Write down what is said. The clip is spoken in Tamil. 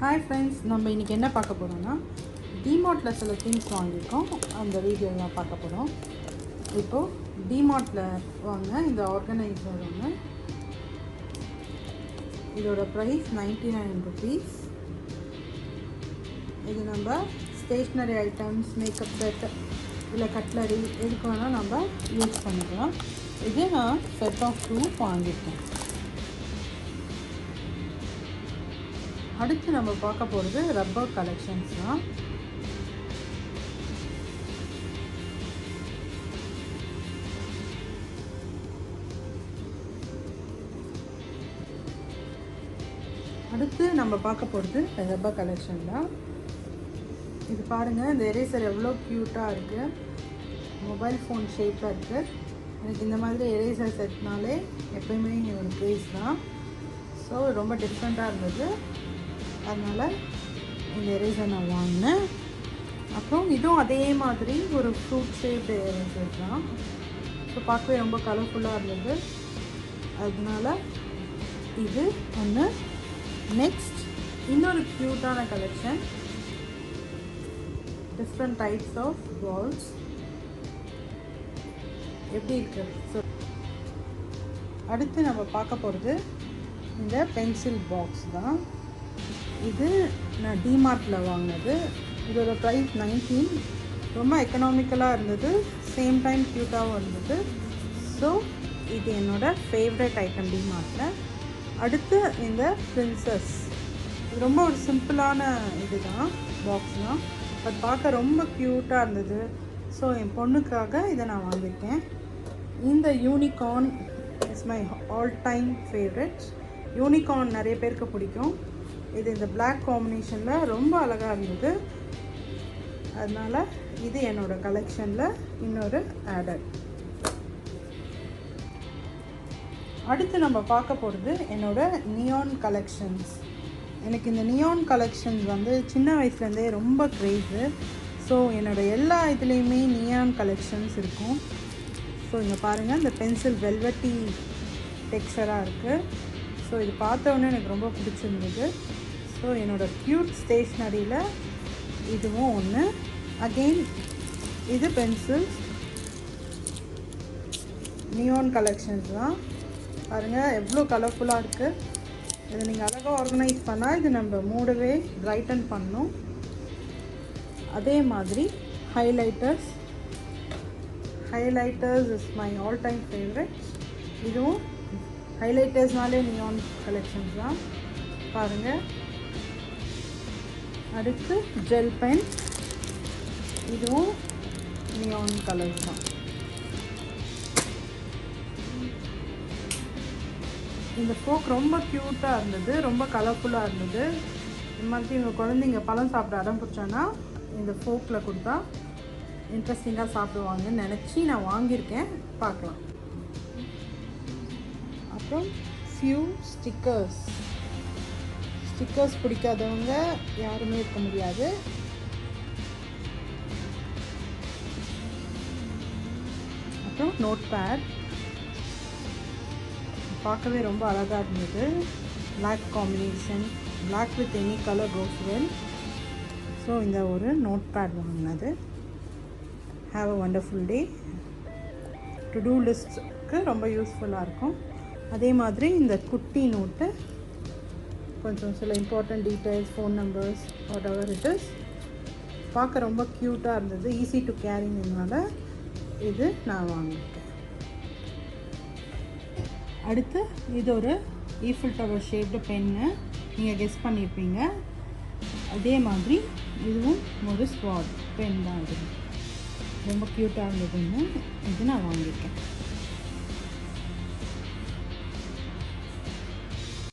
ஹாய் ஃப்ரெண்ட்ஸ், நம்ம இன்றைக்கி என்ன பார்க்க போகிறோம்னா டிமார்ட்டில் சில திங்ஸ் வாங்கியிருக்கோம். அந்த வீடியோலாம் பார்க்க போகிறோம். இப்போது டிமார்ட்டில் வாங்க இந்த ஆர்கனைசர் ஒன்று. இதோட ப்ரைஸ் 99 ருபீஸ். இது நம்ம ஸ்டேஷ்னரி ஐட்டம்ஸ், மேக்கப் செட் இல்லை கட்லரி எதுக்கு வேணால் நம்ம யூஸ் பண்ணிக்கலாம். இது நான் செட் ஆஃப் 2 வாங்கியிருக்கேன். அடுத்து நம்ம பார்க்க போகிறது ரப்பர் கலெக்ஷன்ஸ் தான். அடுத்து நம்ம பார்க்க போகிறது ரப்பர் கலெக்ஷன் தான். இது பாருங்கள், இந்த எரேசர் எவ்வளோ க்யூட்டாக இருக்குது. மொபைல் ஃபோன் ஷேப்பில் இருக்குது. எனக்கு இந்த மாதிரி எரேசர் செட்னாலே எப்போயுமே ஒரு ப்ரைஸ் தான். ஸோ ரொம்ப டிஃப்ரெண்ட்டாக இருந்தது, அதனால் இந்த எரேசர் நான் வாங்கினேன். அப்புறம் இதுவும் அதே மாதிரி ஒரு ஃப்ரூட் ஷேப் எரேசர் தான். ஸோ பார்க்கவே ரொம்ப கலர்ஃபுல்லாக இருந்தது, அதனால் இது ஒன்று. நெக்ஸ்ட் இன்னொரு க்யூட்டான collection, different types of balls எப்படி இருக்குது. ஸோ அடுத்து நம்ம பார்க்க போகிறது இந்த பென்சில் பாக்ஸ் தான். இது நான் டிமார்ட்டில் வாங்கினது. இதோட ப்ரைஸ் 19. ரொம்ப எக்கனாமிக்கலாக இருந்தது, சேம் டைம் க்யூட்டாகவும் இருந்தது. ஸோ இது என்னோடய ஃபேவரட் ஐட்டம் டிமார்ட்டில். அடுத்து இந்த பிரின்சஸ், இது ரொம்ப ஒரு சிம்பிளான இது தான், பாக்ஸ் தான். அது பார்க்க ரொம்ப க்யூட்டாக இருந்தது. ஸோ என் பொண்ணுக்காக இதை நான் வாங்கியிருக்கேன். இந்த unicorn is my all time favourite. Unicorn நிறைய பேருக்கு பிடிக்கும். இது இந்த பிளாக் காம்பினேஷனில் ரொம்ப அழகாக இருந்தது, அதனால் இது என்னோடய கலெக்ஷனில் இன்னொரு ஆடட். அடுத்து நம்ம பார்க்க போகிறது என்னோடய நியான் கலெக்ஷன்ஸ். எனக்கு இந்த நியான் கலெக்ஷன்ஸ் வந்து சின்ன வயசுலேருந்தே ரொம்ப க்ரேஸு. ஸோ என்னோடய எல்லா இதுலேயுமே நியான் கலெக்ஷன்ஸ் இருக்கும். ஸோ இங்கே பாருங்கள், இந்த பென்சில் வெல்வெட்டி டெக்ஸ்சராக இருக்குது. ஸோ இது பார்த்தோன்னே எனக்கு ரொம்ப பிடிச்சிருந்தது. ஸோ என்னோடய க்யூட் ஸ்டேஷ்னரியில் இதுவும் ஒன்று. அகெயின் இது பென்சில் நியான் கலெக்ஷன்ஸ் தான். பாருங்கள் எவ்வளோ கலர்ஃபுல்லாக இருக்குது. இதை நீங்கள் அழகாக ஆர்கனைஸ் பண்ணால் இது நம்ம மூடவே பிரைட்டன் பண்ணணும். அதே மாதிரி highlighters is my all time favourite. இதுவும் ஹைலைட்டர்ஸ்னாலே நியான் கலெக்ஷன்ஸ் தான். பாருங்கள். அடுத்து ஜெல் பென், இதுவும் நியான் கலர்ஸ் தான். இந்த ஃபோக் ரொம்ப க்யூட்டாக இருந்தது, ரொம்ப கலர்ஃபுல்லாக இருந்தது. இந்த மாதிரி உங்கள் குழந்தைங்க பழம் சாப்பிட அடம் பிடிச்சான்னா இந்த ஃபோக்கில் கொடுத்தா இன்ட்ரெஸ்டிங்காக சாப்பிடுவாங்கன்னு நினச்சி நான் வாங்கியிருக்கேன். பார்க்கலாம். அப்புறம் ஃபியூ ஸ்டிக்கர்ஸ் பிடிக்காதவங்க யாருமே இருக்க முடியாது. அப்புறம் நோட் பேட் பார்க்கவே ரொம்ப அழகாக இருந்தது. Black combination, black with any colour goes well. So இந்த ஒரு நோட் பேட் வாங்கினது. Have a wonderful day. To do லிஸ்ட்டுக்கு ரொம்ப யூஸ்ஃபுல்லாக இருக்கும். அதே மாதிரி இந்த குட்டி நோட்டு கொஞ்சம் சில important details, phone numbers, what ever it is, பார்க்க ரொம்ப க்யூட்டாக இருந்தது. ஈஸி டு கேரிங்கிறதுனால இது நான் வாங்கியிருக்கேன். அடுத்து இது ஒரு ஈஃபில் டவர் ஷேப்டு பென்னு. நீங்கள் கெஸ் பண்ணியிருப்பீங்க. அதே மாதிரி இதுவும் ஒரு ஸ்வாட் பென் தான். இது ரொம்ப க்யூட்டாக இருந்ததுன்னு இது நான் வாங்கியிருக்கேன்.